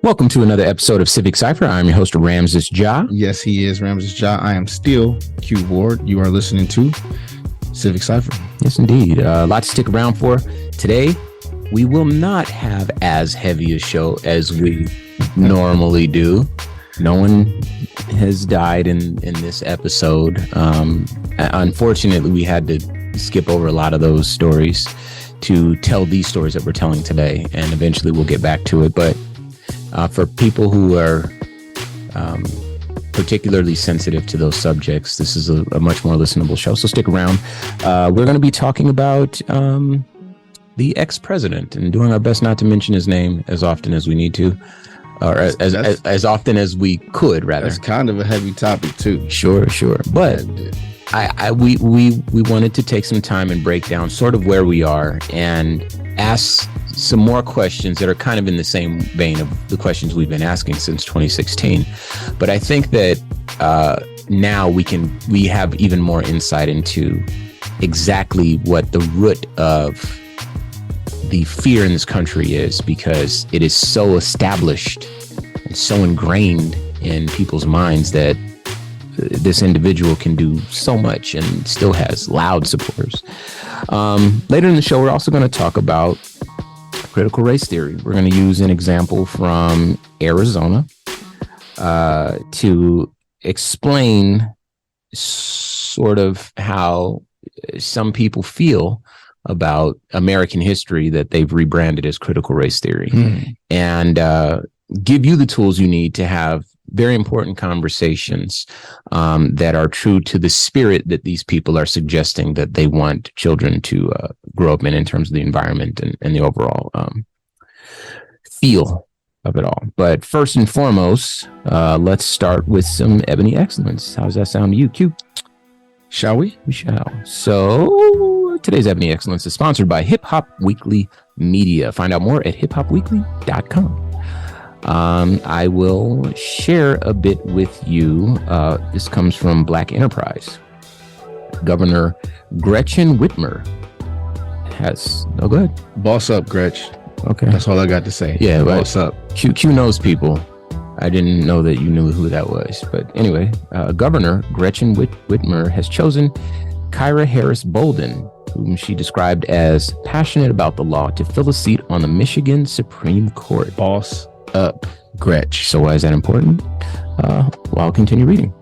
Welcome to another episode of Civic Cipher. I'm your host, Ramses Ja. Yes, he is Ramses Ja. I am still Q Ward. You are listening to Civic Cipher. Yes, indeed. A lot to stick around for. Today, we will not have as heavy a show as we normally do. No one has died in this episode. Unfortunately, we had to skip over a lot of those stories to tell these stories that we're telling today, and eventually we'll get back to it. But for people who are particularly sensitive to those subjects, this is a much more listenable show, so stick around. We're going to be talking about the ex-president and doing our best not to mention his name as often as we need to, or as often as we could, rather. That's kind of a heavy topic, too. Sure. But we wanted to take some time and break down sort of where we are and ask some more questions that are kind of in the same vein of the questions we've been asking since 2016. But I think that now we have even more insight into exactly what the root of the fear in this country is, because it is so established and so ingrained in people's minds that this individual can do so much and still has loud supporters. Later in the show, we're also going to talk about critical race theory. We're going to use an example from Arizona to explain sort of how some people feel about American history that they've rebranded as critical race theory, and give you the tools you need to have very important conversations that are true to the spirit that these people are suggesting that they want children to grow up in terms of the environment and the overall feel of it all. But first and foremost, let's start with some Ebony Excellence. How does that sound to you, Q? Shall we? We shall. So today's Ebony Excellence is sponsored by Hip Hop Weekly Media. Find out more at hiphopweekly.com. I will share a bit with you. This comes from Black Enterprise. Governor Gretchen Whitmer has... Oh, go ahead. Boss up, Gretch. Okay. That's all I got to say. Yeah, boss up. Q knows people. I didn't know that you knew who that was. But anyway, Governor Gretchen Whitmer has chosen Kyra Harris Bolden, whom she described as passionate about the law, to fill a seat on the Michigan Supreme Court. Boss up, Gretch. So why is that important? Well, I'll continue reading.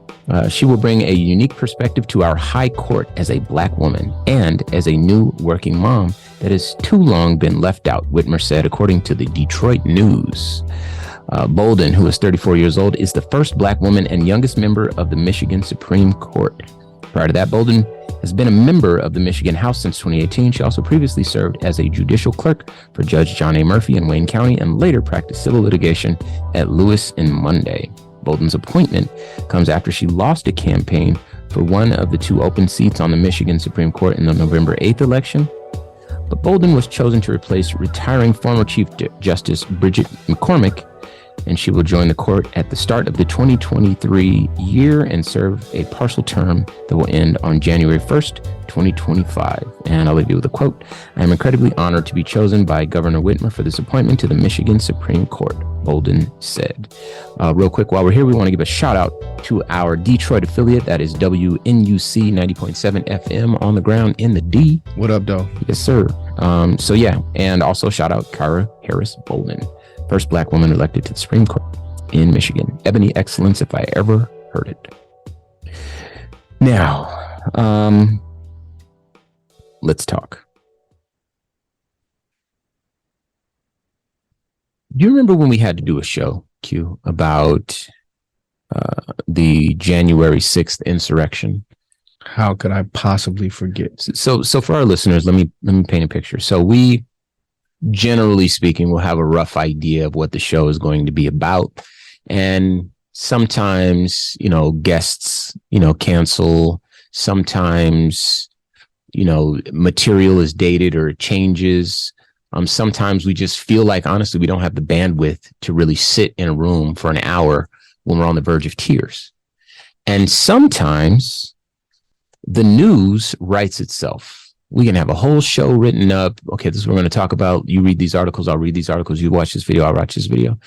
She will bring a unique perspective to our high court as a Black woman and as a new working mom that has too long been left out, Whitmer said, according to the Detroit News. Bolden, who is 34 years old, is the first Black woman and youngest member of the Michigan Supreme Court. Prior to that, Bolden has been a member of the Michigan House since 2018. She also previously served as a judicial clerk for Judge John A. Murphy in Wayne County and later practiced civil litigation at Lewis and Monday. Bolden's appointment comes after she lost a campaign for one of the two open seats on the Michigan Supreme Court in the November 8th election. But Bolden was chosen to replace retiring former Chief Justice Bridget McCormick, and she will join the court at the start of the 2023 year and serve a partial term that will end on January 1st, 2025. And I'll leave you with a quote. "I am incredibly honored to be chosen by Governor Whitmer for this appointment to the Michigan Supreme Court," Bolden said. Real quick, while we're here, we want to give a shout out to our Detroit affiliate. That is WNUC 90.7 FM on the ground in the D. What up, though? Yes, sir. So yeah, and also shout out Kyra Harris Bolden, first Black woman elected to the Supreme Court in Michigan. Ebony Excellence, if I ever heard it. Now, let's talk. Do you remember when we had to do a show, Q, about the January 6th insurrection? How could I possibly forget? So for our listeners, let me paint a picture. So we, generally speaking, will have a rough idea of what the show is going to be about. And sometimes, guests, cancel. Sometimes, material is dated or it changes. Sometimes we just feel like, honestly, we don't have the bandwidth to really sit in a room for an hour when we're on the verge of tears. And sometimes the news writes itself. We can have a whole show written up. Okay, this is what we're going to talk about. You read these articles, I'll read these articles. You watch this video, I'll watch this video.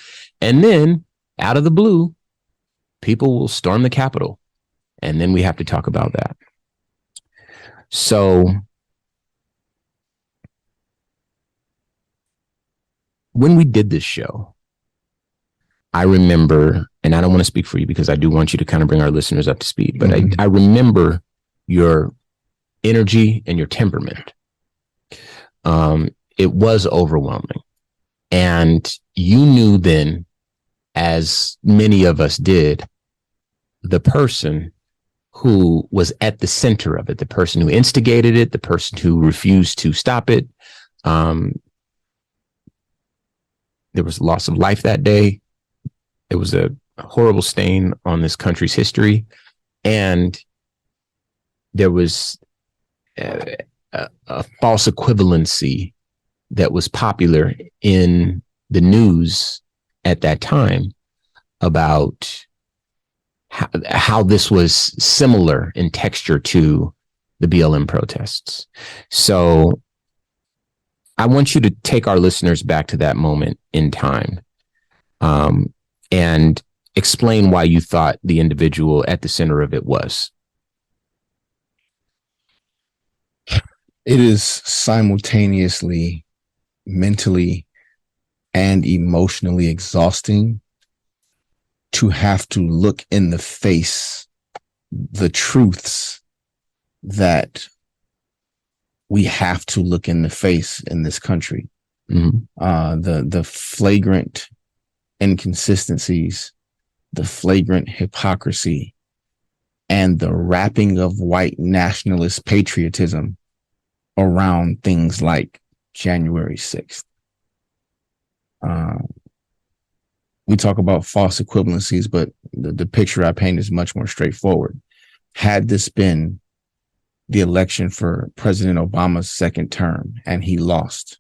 And then out of the blue, people will storm the Capitol. And then we have to talk about that. So when we did this show, I remember, and I don't want to speak for you because I do want you to kind of bring our listeners up to speed, but I remember your energy and your temperament. It was overwhelming. And you knew then, as many of us did, the person who was at the center of it, the person who instigated it, the person who refused to stop it. There was loss of life that day. It was a horrible stain on this country's history. And there was a false equivalency that was popular in the news at that time about how this was similar in texture to the BLM protests. So I want you to take our listeners back to that moment in time, and explain why you thought the individual at the center of it was. It is simultaneously mentally and emotionally exhausting to have to look in the face the truths that we have to look in the face in this country. The flagrant inconsistencies, the flagrant hypocrisy, and the wrapping of white nationalist patriotism around things like January 6th. We talk about false equivalencies, but the picture I paint is much more straightforward. Had this been the election for President Obama's second term and he lost,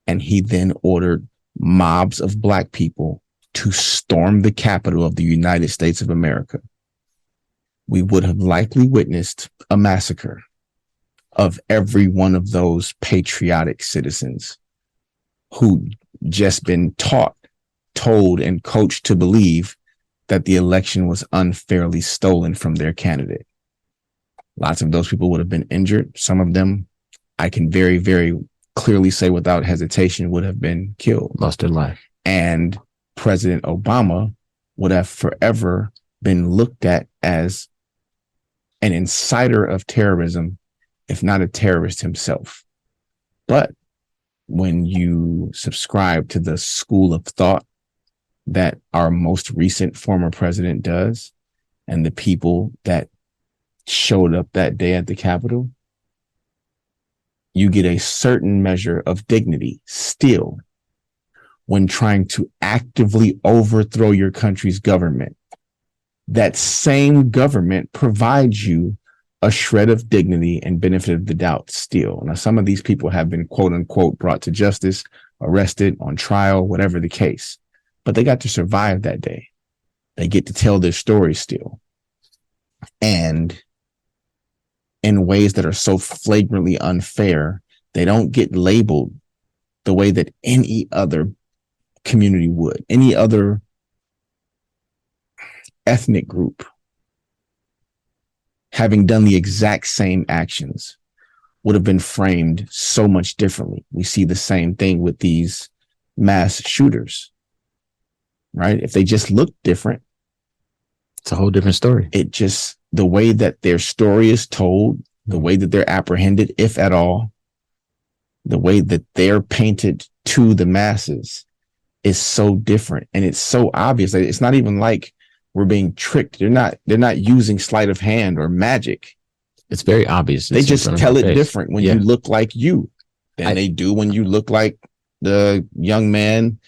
and he then ordered mobs of Black people to storm the Capitol of the United States of America, we would have likely witnessed a massacre of every one of those patriotic citizens who just been taught, told, and coached to believe that the election was unfairly stolen from their candidate. Lots of those people would have been injured. Some of them, I can very, very clearly say without hesitation, would have been killed. Lost their life. And President Obama would have forever been looked at as an inciter of terrorism, if not a terrorist himself. But when you subscribe to the school of thought that our most recent former president does, and the people that showed up that day at the Capitol, you get a certain measure of dignity still when trying to actively overthrow your country's government. That same government provides you a shred of dignity and benefit of the doubt still. Now, some of these people have been, quote unquote, brought to justice, arrested, on trial, whatever the case, but they got to survive that day. They get to tell their story still. And in ways that are so flagrantly unfair, they don't get labeled the way that any other community would, any other ethnic group, having done the exact same actions, would have been framed so much differently. We see the same thing with these mass shooters, right? If they just look different, it's a whole different story. It just, the way that their story is told, the way that they're apprehended, if at all, the way that they're painted to the masses is so different. And it's so obvious. It's not even like we're being tricked. They're not using sleight of hand or magic. It's very obvious. They just tell it different when you look like you than they do when you look like the young man.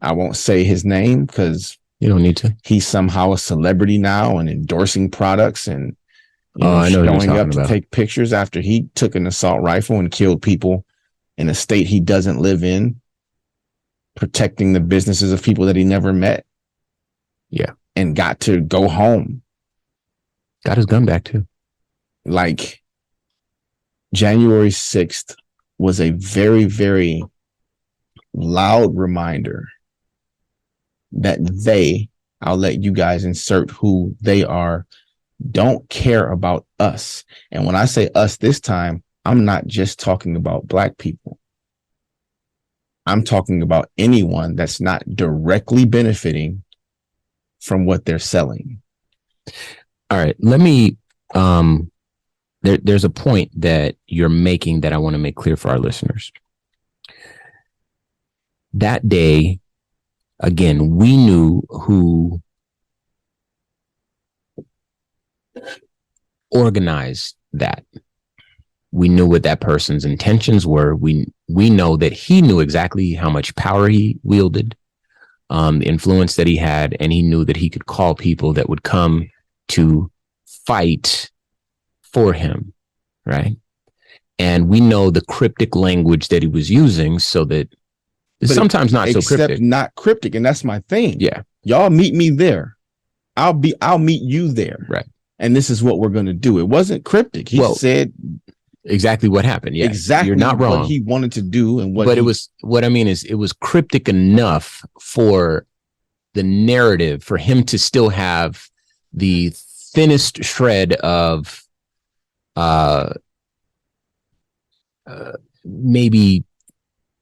I won't say his name because you don't need to. He's somehow a celebrity now and endorsing products and I know showing up to about. Take pictures after he took an assault rifle and killed people in a state he doesn't live in, protecting the businesses of people that he never met. Yeah. And got to go home. Got his gun back too. Like, January 6th was a very, very loud reminder that I'll let you guys insert who they are, don't care about us. And when I say us this time, I'm not just talking about Black people. I'm talking about anyone that's not directly benefiting from what they're selling. All right. Let me, there's a point that you're making that I want to make clear for our listeners. That day, again, we knew who organized that. We knew what that person's intentions were. We know that he knew exactly how much power he wielded, the influence that he had, and he knew that he could call people that would come to fight for him, right? And we know the cryptic language that he was using, so that it's sometimes not so cryptic. Not cryptic, and that's my thing. Yeah, y'all meet me there. I'll meet you there. Right. And this is what we're going to do. It wasn't cryptic. He said exactly what happened. Yeah, exactly. You're not wrong. What he wanted to do, and what. But it was, what I mean is, it was cryptic enough for the narrative, for him to still have the thinnest shred of maybe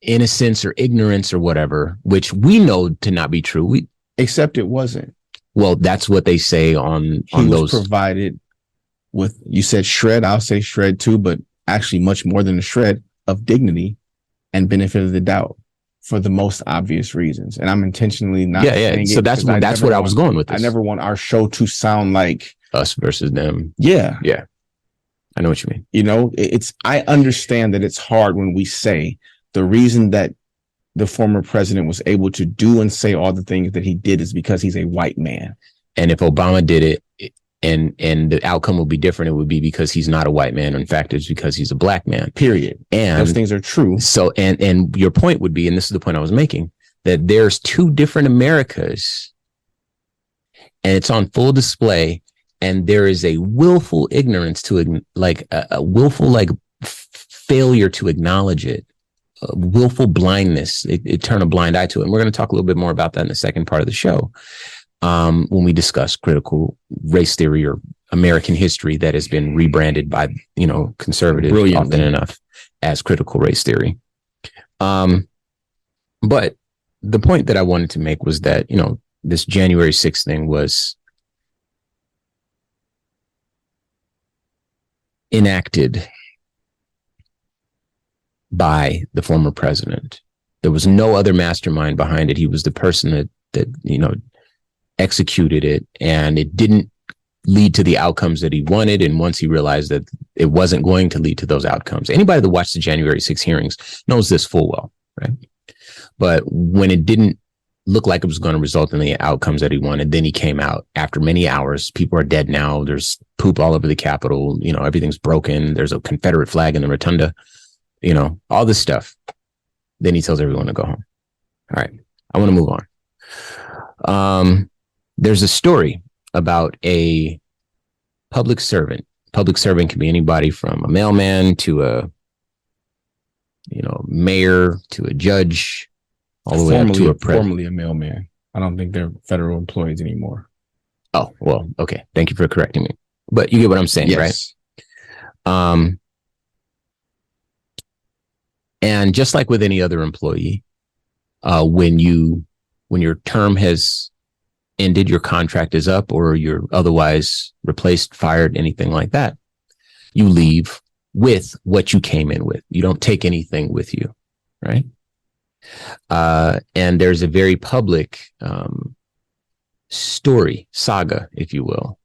innocence or ignorance or whatever, which we know to not be true. Except it wasn't. Well, that's what they say on those. Provided with, you said shred, I'll say shred too, but actually much more than a shred of dignity and benefit of the doubt for the most obvious reasons. And I'm intentionally not. Yeah. So that's what I was going with this. I never want our show to sound like us versus them. Yeah. Yeah. I know what you mean. You know, I understand that it's hard when we say the reason that the former president was able to do and say all the things that he did is because he's a white man. And if Obama did it and the outcome would be different, it would be because he's not a white man. In fact, it's because he's a Black man. Period. And those things are true. So, and your point would be, and this is the point I was making, that there's two different Americas and it's on full display. And there is a willful ignorance to, like, a willful, failure to acknowledge it. Willful blindness, it turn a blind eye to it. And we're going to talk a little bit more about that in the second part of the show, when we discuss critical race theory or American history that has been rebranded by, conservatives often enough as critical race theory. But the point that I wanted to make was that, this January 6th thing was enacted by the former president. There was no other mastermind behind it. He was the person that executed it, and it didn't lead to the outcomes that he wanted. And once he realized that it wasn't going to lead to those outcomes, anybody that watched the January 6 hearings knows this full well, right? But when it didn't look like it was going to result in the outcomes that he wanted, then he came out after many hours. People are dead now. There's poop all over the Capitol. Everything's broken. There's a Confederate flag in the rotunda. All this stuff. Then he tells everyone to go home. All right. I want to move on. There's a story about a public servant. Public servant can be anybody from a mailman to a, mayor to a judge, all the way up to a president. Formerly a mailman. I don't think they're federal employees anymore. Oh, well, okay. Thank you for correcting me. But you get what I'm saying, yes. Right? And just like with any other employee, when your term has ended, your contract is up, or you're otherwise replaced, fired, anything like that, you leave with what you came in with. You don't take anything with you, right? And there's a very public saga, if you will,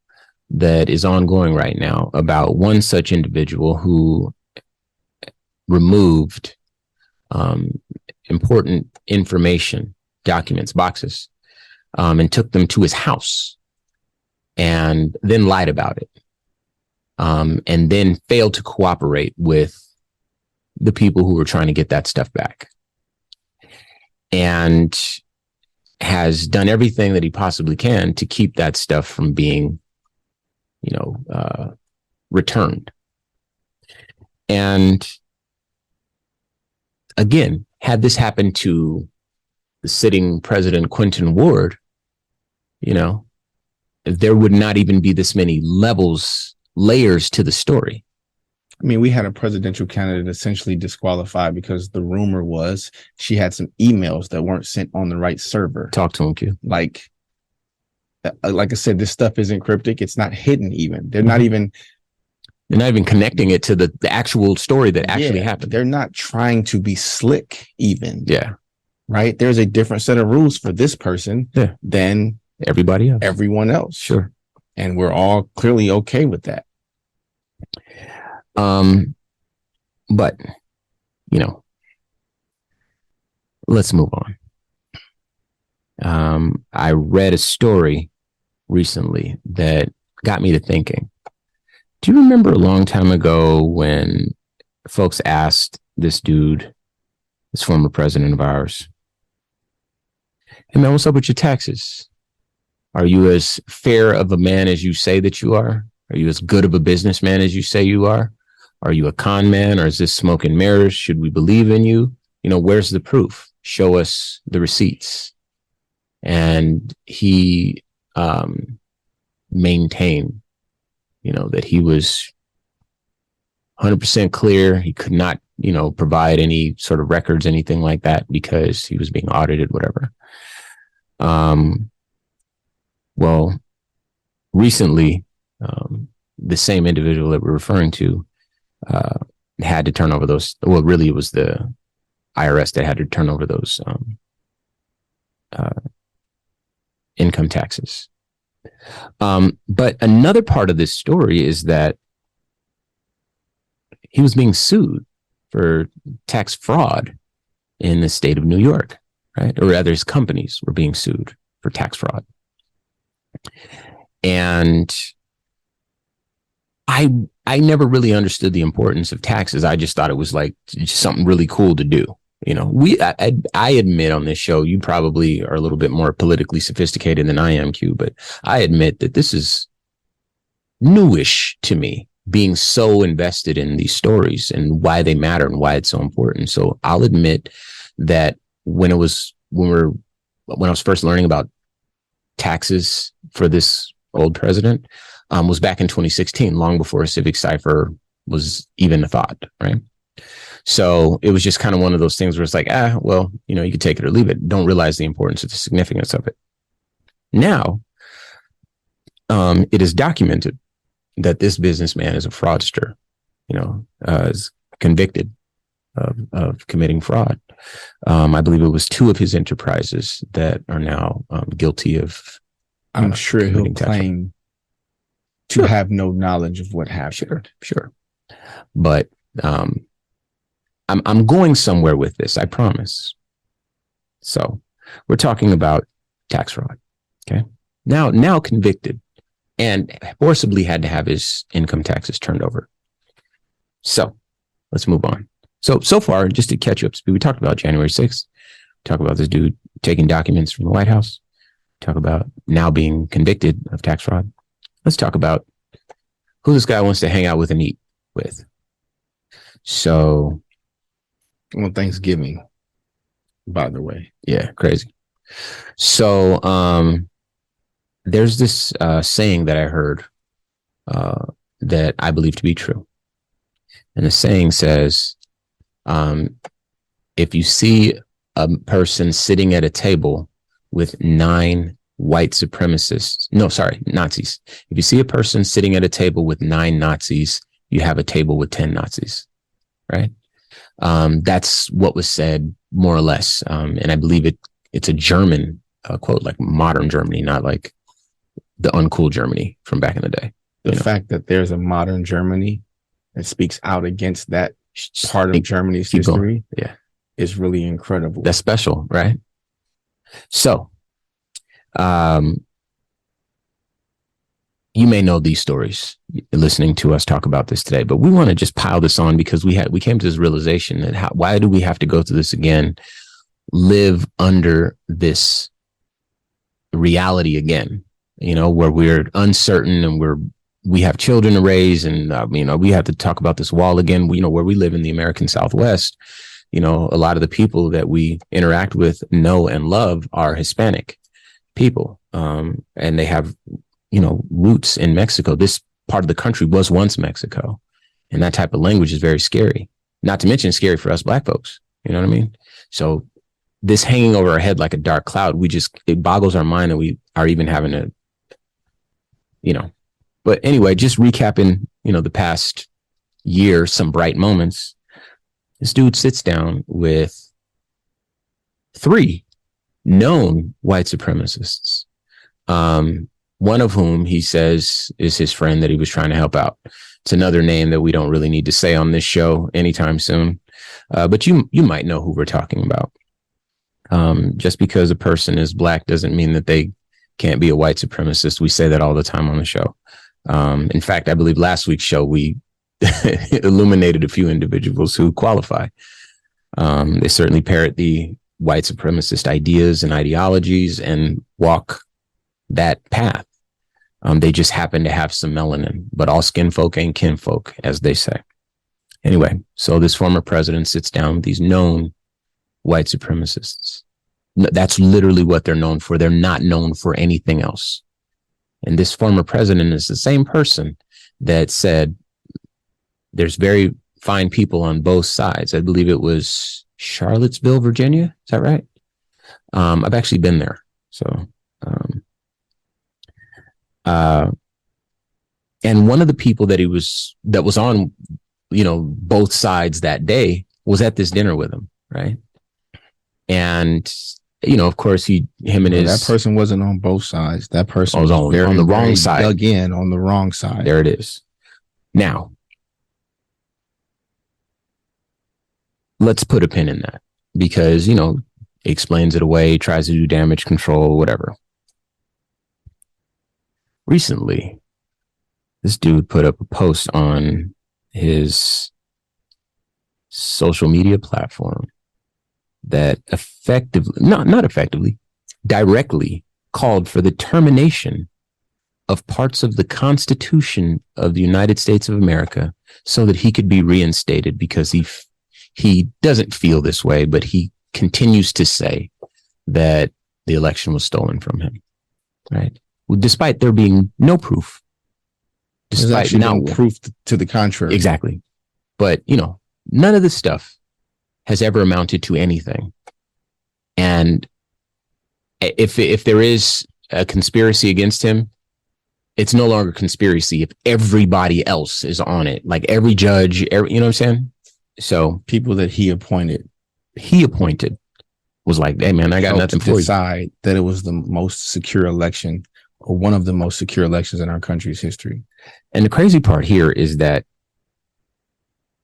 that is ongoing right now about one such individual who removed important information, documents, boxes, and took them to his house and then lied about it, and then failed to cooperate with the people who were trying to get that stuff back, and has done everything that he possibly can to keep that stuff from being, returned. And again, had this happened to the sitting president, Quentin Ward, there would not even be this many layers to the story. I mean, we had a presidential candidate essentially disqualified because the rumor was she had some emails that weren't sent on the right server. Talk to him, Q. Like I said, this stuff isn't cryptic. It's not hidden even. They're not even connecting it to the actual story that actually happened. They're not trying to be slick even. Yeah. Right. There's a different set of rules for this person than everyone else. Sure. And we're all clearly okay with that. But, let's move on. I read a story recently that got me to thinking. Do you remember a long time ago when folks asked this dude, this former president of ours, "Hey man, what's up with your taxes? Are you as fair of a man as you say that you are? Are you as good of a businessman as you say you are? Are you a con man, or is this smoke and mirrors? Should we believe in you? Where's the proof? Show us the receipts." And he maintained, that he was 100% clear. He could not, provide any sort of records, anything like that, because he was being audited, whatever. Well, recently, the same individual that we're referring to had to turn over those. Well, really, it was the IRS that had to turn over those income taxes. But another part of this story is that he was being sued for tax fraud in the state of New York, right? Or rather, his companies were being sued for tax fraud. And I never really understood the importance of taxes. I just thought it was like just something really cool to do. I admit on this show, you probably are a little bit more politically sophisticated than I am, Q, but I admit that this is newish to me, being so invested in these stories and why they matter and why it's so important. So I'll admit that when I was first learning about taxes for this old president, was back in 2016, long before Civic Cipher was even a thought, right? So it was just kind of one of those things where it's like, you could take it or leave it. Don't realize the importance of the significance of it. Now, it is documented that this businessman is a fraudster, is convicted of committing fraud. I believe it was 2 of his enterprises that are now guilty of. I'm sure he'll claim to have no knowledge of what happened. Sure. But I'm going somewhere with this, I promise. So we're talking about tax fraud. Okay. Now convicted and forcibly had to have his income taxes turned over. So let's move on. So far, just to catch you up to speed, we talked about January 6th. Talk about this dude taking documents from the White House. Talk about now being convicted of tax fraud. Let's talk about who this guy wants to hang out with and eat with. So, well, Thanksgiving, by the way. Yeah, crazy. So, there's this saying that I heard that I believe to be true. And the saying says, if you see a person sitting at a table with 9 Nazis. If you see a person sitting at a table with 9 Nazis, you have a table with 10 Nazis, right? That's what was said more or less. And I believe it's a German quote, like modern Germany, not like the uncool Germany from back in the day. The fact that there's a modern Germany that speaks out against that part of Germany's history is really incredible. That's special, right? So, you may know these stories listening to us talk about this today, but we want to just pile this on because we came to this realization that why do we have to go through this again, live under this reality again, where we're uncertain and we have children to raise and, we have to talk about this wall again. Where we live in the American Southwest, a lot of the people that we interact with, know, and love are Hispanic people. And they have, roots in Mexico. This part of the country was once Mexico. And that type of language is very scary. Not to mention scary for us Black folks. You know what I mean? So this hanging over our head like a dark cloud, it boggles our mind that we are even having to, But anyway, just recapping, the past year, some bright moments. This dude sits down with 3 known white supremacists. One of whom he says is his friend that he was trying to help out. It's another name that we don't really need to say on this show anytime soon. But you might know who we're talking about. Just because a person is Black doesn't mean that they can't be a white supremacist. We say that all the time on the show. In fact, I believe last week's show, we illuminated a few individuals who qualify. They certainly parrot the white supremacist ideas and ideologies and walk that path. They just happen to have some melanin, but all skin folk ain't kin folk, as they say. Anyway, so this former president sits down with these known white supremacists. That's literally what they're known for. They're not known for anything else. And this former president is the same person that said there's very fine people on both sides. I believe it was Charlottesville, Virginia. Is that right? I've actually been there. So, and one of the people that was on, both sides that day was at this dinner with him. Right. And, of course, him and his... That person wasn't on both sides. That person was on the wrong side. Dug in on the wrong side. There it is. Now, let's put a pin in that because, he explains it away, tries to do damage control, whatever. Recently, this dude put up a post on his social media platform that directly called for the termination of parts of the Constitution of the United States of America so that he could be reinstated because he doesn't feel this way, but he continues to say that the election was stolen from him, right? Despite there being no proof. Despite no proof to the contrary. Exactly. But, none of this stuff has ever amounted to anything. And if there is a conspiracy against him, it's no longer conspiracy if everybody else is on it. Like every judge, you know what I'm saying? So people that he appointed was like, hey man, I got nothing for you. Decide that it was the most secure election or one of the most secure elections in our country's history. And the crazy part here is that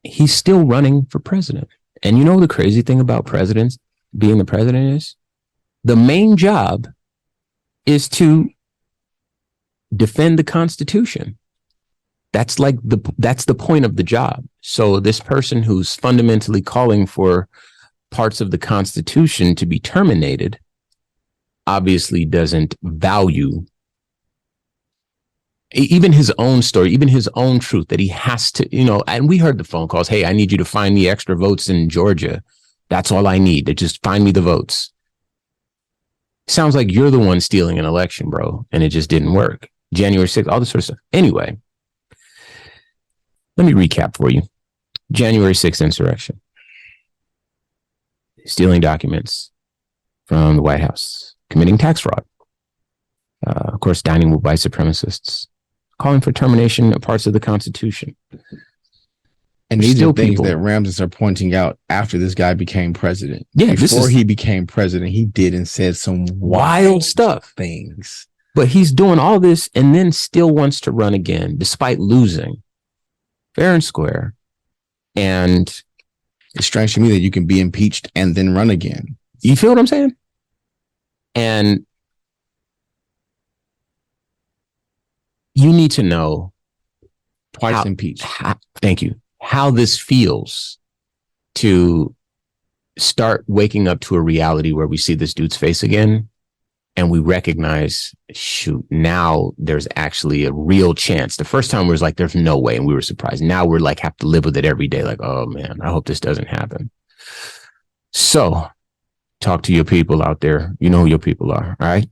he's still running for president. And the crazy thing about presidents being the president is the main job is to defend the Constitution. That's the point of the job. So this person who's fundamentally calling for parts of the Constitution to be terminated obviously doesn't value even his own story, even his own truth that he has to, and we heard the phone calls. Hey, I need you to find me extra votes in Georgia. That's all I need to just find me the votes. Sounds like you're the one stealing an election, bro. And it just didn't work. January 6th, all this sort of stuff. Anyway, let me recap for you. January 6th insurrection. Stealing documents from the White House. Committing tax fraud. Of course, dining with white supremacists. Calling for termination of parts of the Constitution. And these are things that Ramses are pointing out after this guy became president. Yeah, before he became president, he did and said some wild stuff. Things. But he's doing all this and then still wants to run again, despite losing fair and square. And it's strange to me that you can be impeached and then run again. You feel what I'm saying? And you need to know twice impeached. Thank you. How this feels to start waking up to a reality where we see this dude's face again and we recognize, shoot, now there's actually a real chance. The first time we was like, there's no way. And we were surprised. Now we're like, have to live with it every day. Like, oh man, I hope this doesn't happen. So talk to your people out there. You know who your people are, all right?